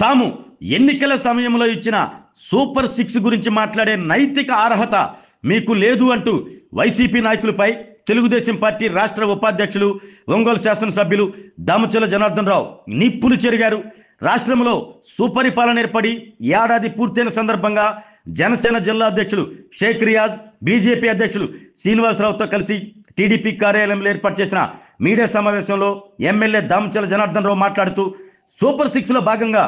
తాము ఎన్నికల సమయంలో ఇచ్చిన సూపర్ 6 గురించి మాట్లాడే నైతిక అర్హత మీకు లేదు అంటూ వైసీపీ నాయకులపై తెలుగుదేశం పార్టీ రాష్ట్ర ఉపాధ్యక్షులు ఒంగోలు శాసనసభ్యులు దామచల జనార్దన్ రావు నిప్పులు చెరిగారు. రాష్ట్రంలో సుపరిపాలన ఏర్పడి ఏడాది పూర్తయిన సందర్భంగా జనసేన జిల్లా అధ్యక్షులు షేక్ రియాజ్, బీజేపీ అధ్యక్షులు శ్రీనివాసరావుతో కలిసి టీడీపీ కార్యాలయంలో ఏర్పాటు చేసిన మీడియా సమావేశంలో ఎమ్మెల్యే దామచల జనార్దన్ రావు మాట్లాడుతూ సూపర్ 6లో భాగంగా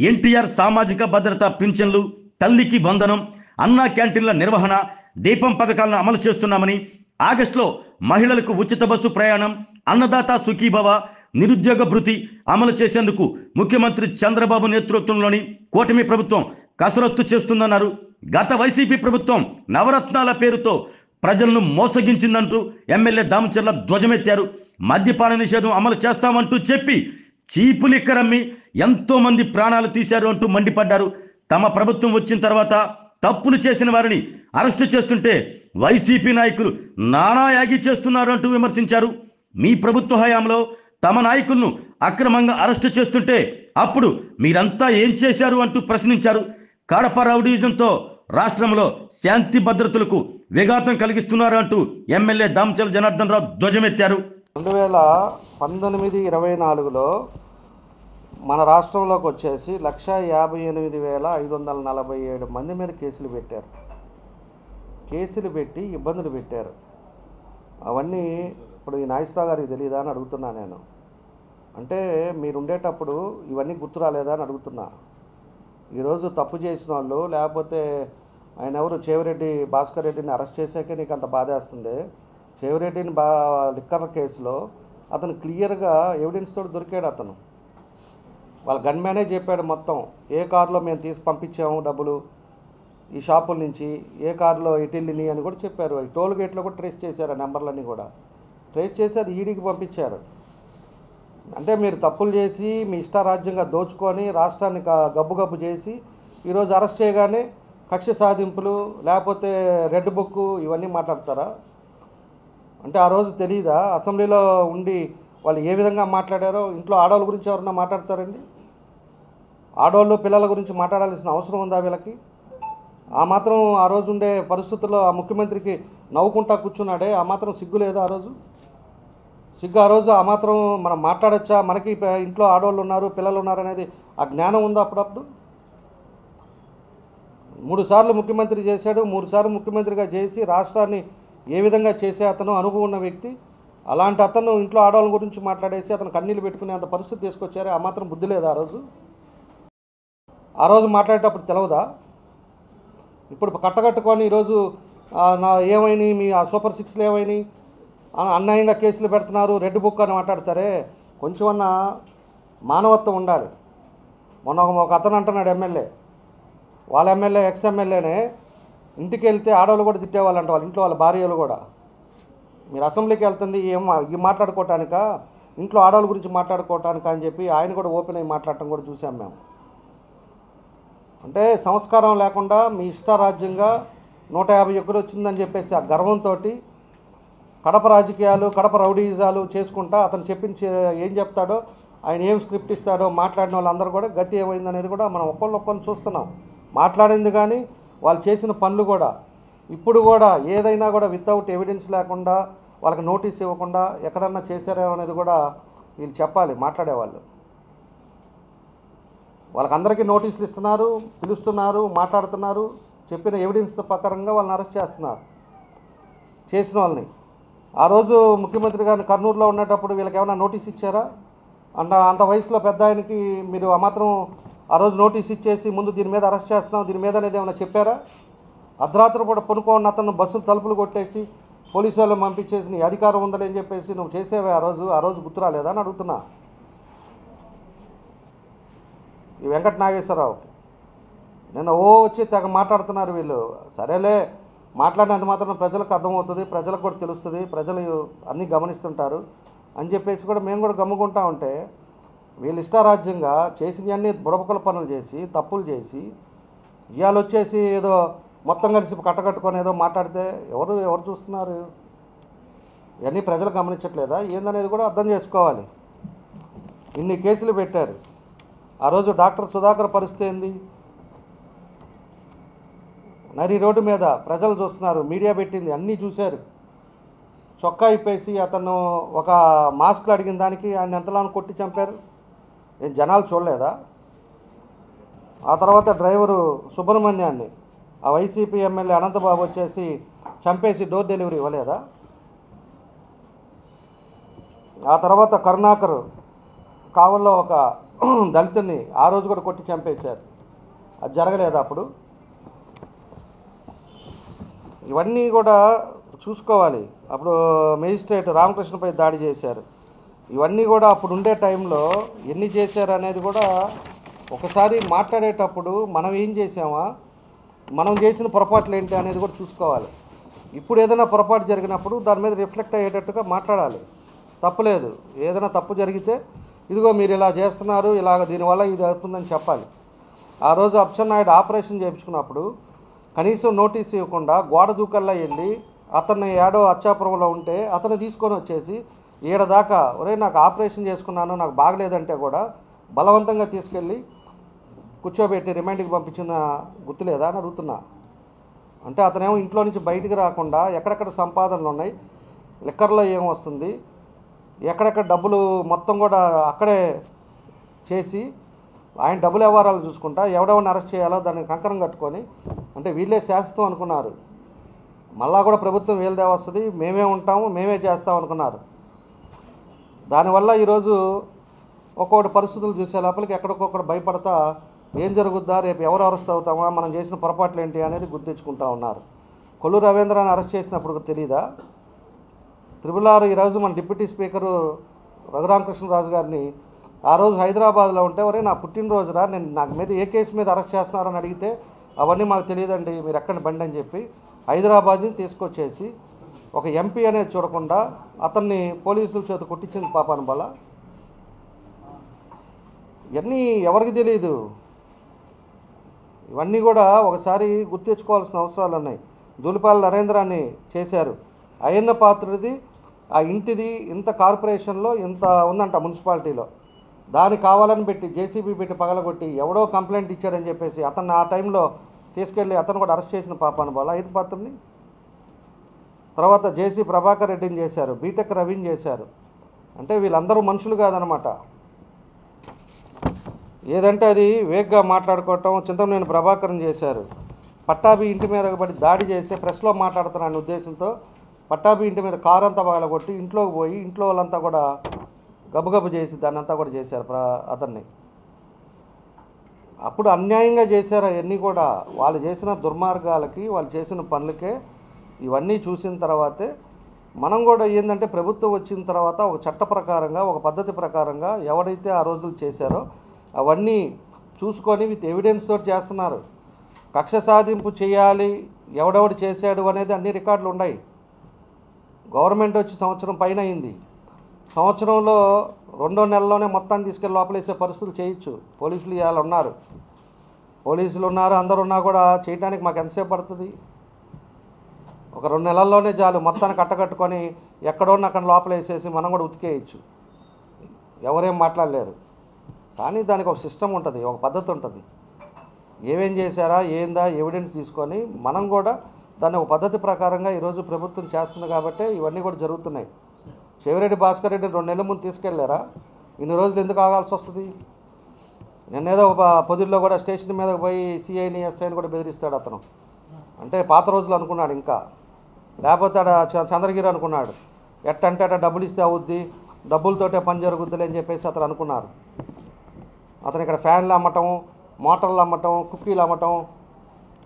ఎన్టీఆర్ సామాజిక భద్రత పింఛన్లు, తల్లికి వందనం, అన్నా క్యాంటీన్ల నిర్వహణ, దీపం పథకాలను అమలు చేస్తున్నామని, ఆగస్టులో మహిళలకు ఉచిత బస్సు ప్రయాణం, అన్నదాత సుఖీభవ, నిరుద్యోగ భృతి అమలు చేసేందుకు ముఖ్యమంత్రి చంద్రబాబు నేతృత్వంలోని కూటమి ప్రభుత్వం కసరత్తు చేస్తుందన్నారు. గత వైసీపీ ప్రభుత్వం నవరత్నాల పేరుతో ప్రజలను మోసగించిందంటూ ఎమ్మెల్యే దామచర్ల ధ్వజమెత్తారు. మద్యపాన నిషేధం అమలు చేస్తామంటూ చెప్పి చీపు లిక్కర్ అమ్మి ఎంతో మంది ప్రాణాలు తీశారు అంటూ మండిపడ్డారు. తమ ప్రభుత్వం వచ్చిన తర్వాత తప్పులు చేసిన వారిని అరెస్టు చేస్తుంటే వైసీపీ నాయకులు నానాయాగి చేస్తున్నారు అంటూ విమర్శించారు. మీ ప్రభుత్వ హయాంలో తమ నాయకులను అక్రమంగా అరెస్టు చేస్తుంటే అప్పుడు మీరంతా ఏం చేశారు అంటూ ప్రశ్నించారు. కడప రౌడీజంతో రాష్ట్రంలో శాంతి భద్రతలకు విఘాతం కలిగిస్తున్నారు అంటూ ఎమ్మెల్యే దామచల జనార్దన్ రావు ధ్వజమెత్తారు. 2019-24లో మన రాష్ట్రంలోకి వచ్చేసి 158,547 మంది మీద కేసులు పెట్టారు. కేసులు పెట్టి ఇబ్బందులు పెట్టారు. అవన్నీ ఇప్పుడు ఈ నాగేశ్వరరావు గారికి తెలియదా అని అడుగుతున్నా నేను. అంటే మీరు ఉండేటప్పుడు ఇవన్నీ గుర్తు రాలేదా అని అడుగుతున్నా. ఈరోజు తప్పు చేసిన వాళ్ళు, లేకపోతే ఆయన ఎవరు చేవిరెడ్డి భాస్కర్ రెడ్డిని అరెస్ట్ చేశాకే నీకు అంత బాధేస్తుంది. చేవిరెడ్డిని లిక్కర్ కేసులో అతను క్లియర్గా ఎవిడెన్స్ తోటి దొరికాడు. అతను వాళ్ళ గన్మ్యానే చెప్పాడు మొత్తం. ఏ కారులో మేము తీసి పంపించాము డబ్బులు ఈ షాపుల నుంచి, ఏ కారులో ఎటిల్లిని అని కూడా చెప్పారు. టోల్ గేట్లో కూడా ట్రేస్ చేశారు. ఆ నెంబర్లన్నీ కూడా ట్రేస్ చేసి అది ఈడీకి పంపించారు. అంటే మీరు తప్పులు చేసి మీ ఇష్టారాజ్యంగా దోచుకొని రాష్ట్రాన్ని గబ్బు చేసి ఈరోజు అరెస్ట్ చేయగానే కక్ష సాధింపులు, లేకపోతే రెడ్ బుక్ ఇవన్నీ మాట్లాడతారా? అంటే ఆ రోజు తెలియదా అసెంబ్లీలో ఉండి వాళ్ళు ఏ విధంగా మాట్లాడారో? ఇంట్లో ఆడవాళ్ళ గురించి ఎవరన్నా మాట్లాడతారండి? ఆడవాళ్ళు పిల్లల గురించి మాట్లాడాల్సిన అవసరం ఉందా వీళ్ళకి? ఆ మాత్రం ఆ రోజు ఉండే పరిస్థితుల్లో ఆ ముఖ్యమంత్రికి నవ్వుకుంటా కూర్చున్నాడే, ఆ మాత్రం సిగ్గు లేదా? ఆ రోజు సిగ్గు, ఆ రోజు ఆ మాత్రం మనం మాట్లాడచ్చా? మనకి ఇంట్లో ఆడవాళ్ళు ఉన్నారు, పిల్లలు ఉన్నారు అనేది ఆ జ్ఞానం ఉందా? అప్పుడప్పుడు 3 సార్లు ముఖ్యమంత్రి చేశాడు. 3 సార్లు ముఖ్యమంత్రిగా చేసి రాష్ట్రాన్ని ఏ విధంగా చేసే అతను అనుభవం ఉన్న వ్యక్తి. అలాంటి అతను ఇంట్లో ఆడవాళ్ళ గురించి మాట్లాడేసి అతను కన్నీళ్ళు పెట్టుకునే అంత పరిస్థితి తీసుకొచ్చారే, ఆ మాత్రం బుద్ధి లేదా? ఆ రోజు మాట్లాడేటప్పుడు తెలవదా? ఇప్పుడు కట్టగట్టుకొని ఈరోజు ఏమైనాయి మీ ఆ సూపర్ 6లో ఏమైనాయి? అన్యాయంగా కేసులు పెడుతున్నారు, రెడ్ బుక్ అని మాట్లాడతారే. కొంచెమన్నా మానవత్వం ఉండాలి. మొన్న ఒక అతను అంటున్నాడు, ఎమ్మెల్యే, వాళ్ళ ఎమ్మెల్యే ఎక్స్ ఎమ్మెల్యేనే ఇంటికి వెళ్తే ఆడవాళ్ళు కూడా తిట్టేవాళ్ళంట, వాళ్ళ ఇంట్లో వాళ్ళ భార్యలు కూడా. మీరు అసెంబ్లీకి వెళ్తుంది ఈ మాట్లాడుకోవటానిక, ఇంట్లో ఆడవాళ్ళ గురించి మాట్లాడుకోవటానిక అని చెప్పి ఆయన కూడా ఓపెన్ అయ్యి మాట్లాడటం కూడా చూసాం మేము. అంటే సంస్కారం లేకుండా మీ ఇష్టారాజ్యంగా 150 ఎకరు వచ్చిందని చెప్పేసి ఆ గర్వంతో కడప రాజకీయాలు, కడప రౌడీజాలు చేసుకుంటా అతను ఏం చెప్తాడో, ఆయన ఏం స్క్రిప్ట్ ఇస్తాడో మాట్లాడిన వాళ్ళందరూ కూడా గతి ఏమైందనేది కూడా మనం ఒక్కళ్ళొక్కరిని చూస్తున్నాం. మాట్లాడింది కానీ వాళ్ళు చేసిన పనులు కూడా ఇప్పుడు కూడా ఏదైనా కూడా వితౌట్ ఎవిడెన్స్ లేకుండా వాళ్ళకి నోటీస్ ఇవ్వకుండా ఎక్కడన్నా చేశారో అనేది కూడా వీళ్ళు చెప్పాలి. మాట్లాడేవాళ్ళు వాళ్ళకందరికీ నోటీసులు ఇస్తున్నారు, పిలుస్తున్నారు, మాట్లాడుతున్నారు. చెప్పిన ఎవిడెన్స్ ప్రకారంగా వాళ్ళని అరెస్ట్ చేస్తున్నారు చేసిన వాళ్ళని. ఆ రోజు ముఖ్యమంత్రి గారిని కర్నూలులో ఉండేటప్పుడు వీళ్ళకి ఏమైనా నోటీస్ ఇచ్చారా? అంత వయసులో పెద్ద ఆయనకి మీరు ఆ మాత్రం ఆ రోజు నోటీస్ ఇచ్చేసి ముందు దీని మీద అరెస్ట్ చేస్తున్నాం దీని మీద అనేది ఏమైనా చెప్పారా? అర్ధరాత్రి కూడా పనుకోన్న అతను బస్సులు తలుపులు కొట్టేసి పోలీసు వాళ్ళని పంపించేసి నీ అధికారం ఉందని అని చెప్పేసి నువ్వు చేసేవే ఆ రోజు గుర్తు రాలేదా అని అడుగుతున్నా. ఈ వెంకట నాగేశ్వరరావు నిన్న వచ్చి తెగ మాట్లాడుతున్నారు వీళ్ళు. సరేలే, మాట్లాడినంత మాత్రం ప్రజలకు అర్థమవుతుంది, ప్రజలకు కూడా తెలుస్తుంది, ప్రజలు అన్నీ గమనిస్తుంటారు అని చెప్పేసి కూడా మేము కూడా గమ్ముకుంటా ఉంటే వీళ్ళు ఇష్టారాజ్యంగా చేసినవన్నీ బుడబుక్కల పనులు చేసి తప్పులు చేసి ఇవాళ వచ్చేసి ఏదో మొత్తం కలిసి కట్టకట్టుకొని ఏదో మాట్లాడితే ఎవరు చూస్తున్నారు? ఇవన్నీ ప్రజలు గమనించట్లేదా ఏందనేది కూడా అర్థం చేసుకోవాలి. ఇన్ని కేసులు పెట్టారు. ఆ రోజు డాక్టర్ సుధాకర్ పరిస్థితి ఏంది? నరి రోడ్డు మీద ప్రజలు చూస్తున్నారు, మీడియా పెట్టింది, అన్నీ చూశారు. చొక్కా ఇప్పేసి అతను ఒక మాస్క్లు అడిగిన దానికి ఆయన ఎంతలో కొట్టి చంపారు. ఏం జనాలు చూడలేదా? ఆ తర్వాత డ్రైవరు సుబ్రహ్మణ్యాన్ని ఆ వైసీపీ ఎమ్మెల్యే అనంతబాబు వచ్చేసి చంపేసి డోర్ డెలివరీ ఇవ్వలేదా? ఆ తర్వాత కరుణాకర్ కావల్లో ఒక దళితుని ఆ రోజు కూడా కొట్టి చంపేశారు. అది జరగలేదా అప్పుడు? ఇవన్నీ కూడా చూసుకోవాలి. అప్పుడు మేజిస్ట్రేట్ రామకృష్ణపై దాడి చేశారు. ఇవన్నీ కూడా అప్పుడు ఉండే టైంలో ఎన్ని చేశారు అనేది కూడా ఒకసారి మాట్లాడేటప్పుడు మనం ఏం చేసామా, మనం చేసిన పొరపాట్లు ఏంటి అనేది కూడా చూసుకోవాలి. ఇప్పుడు ఏదైనా పొరపాటు జరిగినప్పుడు దాని మీద రిఫ్లెక్ట్ అయ్యేటట్టుగా మాట్లాడాలి. తప్పులేదు. ఏదైనా తప్పు జరిగితే ఇదిగో మీరు ఇలా చేస్తున్నారు, ఇలాగ దీనివల్ల ఇది అవుతుందని చెప్పాలి. ఆ రోజు అచ్చెన్నాయుడు ఆపరేషన్ చేయించుకున్నప్పుడు కనీసం నోటీస్ ఇవ్వకుండా గోడ దూకల్లా వెళ్ళి అతన్ని ఏడో అచ్చాపురంలో ఉంటే అతను తీసుకొని వచ్చేసి ఏడదాకా ఒరే నాకు ఆపరేషన్ చేసుకున్నాను, నాకు బాగలేదంటే కూడా బలవంతంగా తీసుకెళ్ళి కూర్చోబెట్టి రిమైండ్కి పంపించిన గుర్తులేదా అని అడుగుతున్నా. అంటే అతనేమో ఇంట్లో నుంచి బయటికి రాకుండా ఎక్కడెక్కడ సంపాదనలు ఉన్నాయి, లిక్కర్లో ఏం వస్తుంది, ఎక్కడెక్కడ డబ్బులు మొత్తం కూడా అక్కడే చేసి ఆయన డబ్బుల వ్యవహారాలు చూసుకుంటా ఎవడెవరిని అరెస్ట్ చేయాలో దాన్ని కంకణం కట్టుకొని, అంటే వీళ్ళే శాశ్వతం అనుకున్నారు. మళ్ళా కూడా ప్రభుత్వం వీళ్ళదే వస్తుంది, మేమే ఉంటాము, మేమే చేస్తాం అనుకున్నారు. దానివల్ల ఈరోజు ఒక్కొక్కటి పరిస్థితులు చూసే లోపలికి ఎక్కడికొక్కడ భయపడతా ఏం జరుగుద్దా, రేపు ఎవరు అరెస్ట్ అవుతామా, మనం చేసిన పొరపాట్లు ఏంటి అనేది గుర్తించుకుంటా ఉన్నారు. కొల్లు రవీంద్రాన్ని అరెస్ట్ చేసినప్పుడు తెలియదా? త్రిపుల్ ఈరోజు మన డిప్యూటీ స్పీకరు రఘురామకృష్ణరాజు గారిని ఆ రోజు హైదరాబాద్లో ఉంటే ఒరే నా పుట్టినరోజురా, నేను నాకు మీద ఏ కేసు మీద అరెస్ట్ చేస్తున్నారని అడిగితే అవన్నీ మాకు తెలియదండి, మీరు ఎక్కడ బండి అని చెప్పి హైదరాబాద్ని తీసుకొచ్చేసి ఒక ఎంపీ అనేది చూడకుండా అతన్ని పోలీసుల చేత కొట్టించింది పాపాను బల. ఇవన్నీ ఎవరికి తెలియదు. ఇవన్నీ కూడా ఒకసారి గుర్తించుకోవాల్సిన అవసరాలు ఉన్నాయి. దూలిపాల నరేంద్రాన్ని చేశారు, అయ్యన్న పాత్రుడిది ఆ ఇంటిది ఇంత కార్పొరేషన్లో ఇంత ఉందంట మున్సిపాలిటీలో, దాన్ని కావాలని పెట్టి జేసీబీ పెట్టి పగలగొట్టి ఎవడో కంప్లైంట్ ఇచ్చాడని చెప్పేసి అతన్ని ఆ టైంలో తీసుకెళ్ళి అతను కూడా అరెస్ట్ చేసిన పాపాను బాల అయ్యన్న పాత్రుడిని. తర్వాత జేసీ ప్రభాకర్ రెడ్డిని చేశారు, బీటెక్ రవిని చేశారు. అంటే వీళ్ళందరూ మనుషులు కాదనమాట. ఏదంటే అది వేగ్గా మాట్లాడుకోవటం. చింతమనేని ప్రభాకర్ని చేశారు, పట్టాభి ఇంటి మీద పడి దాడి చేసి ప్రెస్లో మాట్లాడుతున్నాను ఉద్దేశంతో పట్టాభి ఇంటి మీద కారు అంతా పగలగొట్టి ఇంట్లోకి పోయి ఇంట్లో వాళ్ళంతా కూడా గబగబు చేసి దాన్ని అంతా కూడా చేశారు అతన్ని. అప్పుడు అన్యాయంగా చేశారు అవన్నీ కూడా. వాళ్ళు చేసిన దుర్మార్గాలకి, వాళ్ళు చేసిన పనులకే ఇవన్నీ చూసిన తర్వాతే మనం కూడా ఏంటంటే ప్రభుత్వం వచ్చిన తర్వాత ఒక చట్ట ప్రకారంగా, ఒక పద్ధతి ప్రకారంగా ఎవరైతే ఆ రోజులు చేశారో అవన్నీ చూసుకొని విత్ ఎవిడెన్స్ తోటి చేస్తున్నారు. కక్ష సాధింపు చేయాలి, ఎవడెవడు చేశాడు అనేది అన్ని రికార్డులు ఉన్నాయి. గవర్నమెంట్ వచ్చి సంవత్సరం పైన అయింది. సంవత్సరంలో 2వ నెలలోనే మొత్తాన్ని తీసుకెళ్ళి లోపలేసే పరిస్థితులు చేయొచ్చు. పోలీసులు ఇవాళ ఉన్నారు, అందరూ ఉన్నా కూడా చేయడానికి మాకు ఎంతసేపు పడుతుంది? ఒక 2 నెలల్లోనే చాలు మొత్తాన్ని కట్టకట్టుకొని ఎక్కడోన్న అక్కడ లోపలేసేసి మనం కూడా ఉతికేయచ్చు, ఎవరేం మాట్లాడలేరు. కానీ దానికి ఒక సిస్టమ్ ఉంటుంది, ఒక పద్ధతి ఉంటుంది. ఏమేం చేశారా ఏందా ఎవిడెన్స్ తీసుకొని మనం కూడా దాన్ని ఒక పద్ధతి ప్రకారంగా ఈరోజు ప్రభుత్వం చేస్తుంది కాబట్టి ఇవన్నీ కూడా జరుగుతున్నాయి. చెవిరెడ్డి భాస్కర్ రెడ్డిని 2 నెలల ముందు తీసుకెళ్లారా? ఇన్ని రోజులు ఎందుకు ఆగాల్సి వస్తుంది? నిన్నేదో ఒక పొద్దుల్లో కూడా స్టేషన్ మీదకి పోయి సిఐని ఎస్ఐని కూడా బెదిరిస్తాడు అతను. అంటే పాత రోజులు అనుకున్నాడు, ఇంకా లేకపోతే చంద్రగిరి అనుకున్నాడు, ఎట్టంటే అట్ట డబ్బులు ఇస్తే అవుద్ది, డబ్బులతోటే పని జరుగుద్దిలే అని చెప్పేసి అతను అనుకున్నారు. అతను ఇక్కడ ఫ్యాన్లు అమ్మటం, మోటార్లు అమ్మటం, కుక్కీలు అమ్మటం,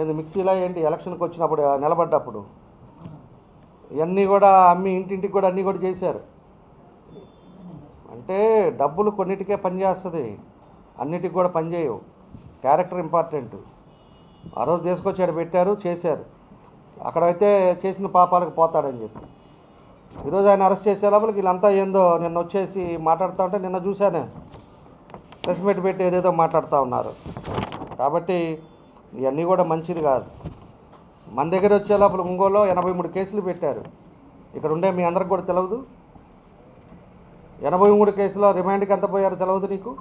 ఏంది మిక్సీలో ఏంటి ఎలక్షన్కి వచ్చినప్పుడు నిలబడ్డప్పుడు ఇవన్నీ కూడా అమ్మి ఇంటింటికి కూడా అన్నీ కూడా చేశారు. అంటే డబ్బులు కొన్నిటికే పనిచేస్తుంది, అన్నిటికి కూడా పనిచేయవు. Character important. ఆ రోజు తీసుకొచ్చాడు, పెట్టారు, చేశారు. అక్కడైతే చేసిన పాపాలకు పోతాడని చెప్పి ఈరోజు ఆయన అరెస్ట్ చేసే లోపలికి వీళ్ళంతా ఏందో నిన్న వచ్చేసి మాట్లాడుతూ ఉంటే నిన్న చూశానే ప్రెస్ మీట్ పెట్టి ఏదేదో మాట్లాడుతూ ఉన్నారు. కాబట్టి ఇవన్నీ కూడా మంచిది కాదు. మన దగ్గర వచ్చే లోపల ఒంగోలులో 83 కేసులు పెట్టారు. ఇక్కడ ఉండే మీ అందరికి కూడా తెలియదు. 83 కేసులో రిమాండ్కి ఎంత పోయారో తెలియదు నీకు.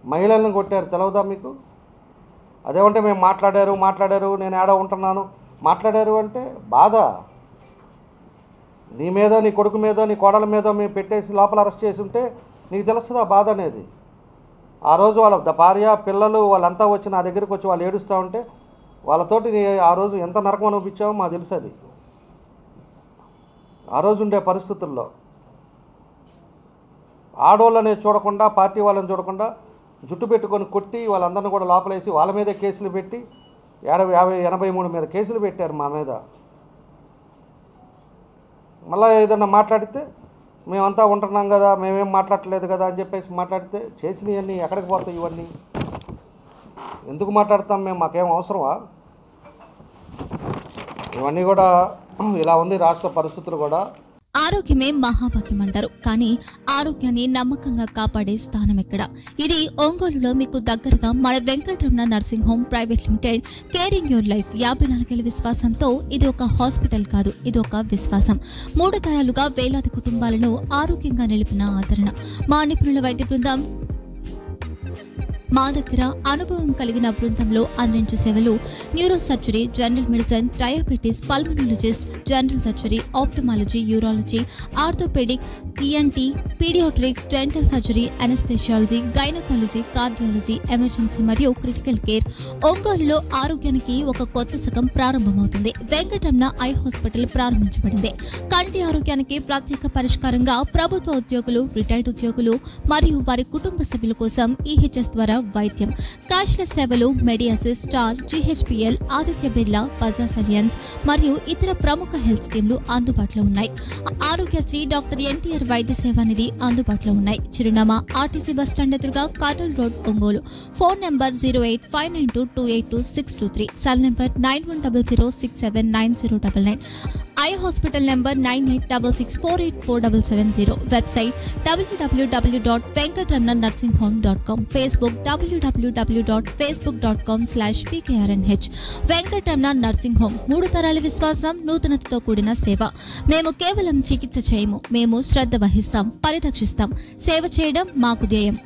మహిళలను కొట్టారు, తెలవదా మీకు? అదేమంటే మేము మాట్లాడారు, నేను ఏడ ఉంటున్నాను, మాట్లాడారు అంటే బాధ. నీ మీద, నీ కొడుకు మీద, నీ కోడల మీద మేము పెట్టేసి లోపల అరెస్ట్ చేసి ఉంటే నీకు తెలుస్తుందా బాధ అనేది? ఆ రోజు వాళ్ళ భార్య, పిల్లలు వాళ్ళంతా వచ్చి నా దగ్గరికి వచ్చి వాళ్ళు ఏడుస్తూ ఉంటే వాళ్ళతోటి ఆ రోజు ఎంత నరకం అనిపించామో మాకు తెలుసు. అది ఆ రోజు ఉండే పరిస్థితుల్లో ఆడోళ్ళనే చూడకుండా, పార్టీ వాళ్ళని చూడకుండా జుట్టు పెట్టుకొని కొట్టి వాళ్ళందరినీ కూడా లోపలేసి వాళ్ళ మీదే కేసులు పెట్టి 83 మీద కేసులు పెట్టారు మా మీద. మళ్ళీ ఏదన్నా మాట్లాడితే మేమంతా ఉంటున్నాం కదా, మేమేం మాట్లాడలేదు కదా అని చెప్పేసి మాట్లాడితే చేసినవన్నీ ఎక్కడికి పోతాయి? ఇవన్నీ ఎందుకు మాట్లాడతాం మేము? మాకేం అవసరమా? ఇవన్నీ కూడా ఇలా ఉంది రాష్ట్ర పరిస్థితులు కూడా. ఆరోగ్యమే మహాభాగ్యం అంటారు, కానీ ఆరోగ్యాన్ని నమ్మకంగా కాపాడే స్థానం ఎక్కడ? ఇది ఒంగోలులో మీకు దగ్గరగా మన Venkataramana nursing home private limited. Caring your life 54 ఏళ్ల విశ్వాసంతో ఇది ఒక హాస్పిటల్ కాదు, ఇది ఒక విశ్వాసం. 3 తరాలుగా వేలాది కుటుంబాలను ఆరోగ్యంగా నిలిపిన ఆదరణ. మా నిపుణుల వైద్య బృందం మా దగ్గర అనుభవం కలిగిన బృందంలో అందించే సేవలు neuro surgery, general medicine, diabetes, pulmonologist, general surgery, ophthalmology, urology, orthopaedic, ENT, paediatrics, dental surgery, anaesthesiology, gynaecology, cardiology, emergency మరియు క్రిటికల్ కేర్. ఒంగోలులో ఆరోగ్యానికి ఒక కొత్త శకం ప్రారంభమవుతుంది. వెంకటరమణ ఐ హాస్పిటల్ ప్రారంభించబడింది. కంటి ఆరోగ్యానికి ప్రత్యేక పరిష్కారంగా ప్రభుత్వ ఉద్యోగులు, రిటైర్డ్ ఉద్యోగులు మరియు వారి కుటుంబ సభ్యుల కోసం ఈహెచ్ఎస్ ద్వారా వైద్యం. క్యాష్లెస్ సేవలు Mediassist, star, GHPL, Aditya Birla, Bajaj Allianz మరియు ఇతర ప్రముఖ హెల్త్ స్కీమ్లు అందుబాటులో ఉన్నాయి. ఆరోగ్యశ్రీ, డాక్టర్ ఎన్టీఆర్ వైద్య సేవా నిధి అందుబాటులో ఉన్నాయి. చిరునామా ఆర్టీసీ బస్టాండ్ ఎదురుగా, Kurnool road, Ongole. Phone number 08592282623, cell number 9100679099. Eye hospital number 9866484770. Website www.venkatramananursinghome.com. Facebook www.facebook.com/pkrnh. Venkataramana nursing home, 3 తరాల విశ్వాసం, నూతనతతో కూడిన సేవ. మేము కేవలం చికిత్స చేయము, మేము శ్రద్ధ వహిస్తాం, పరిరక్షిస్తాం. సేవ చేయడం మాకు ధ్యేయం.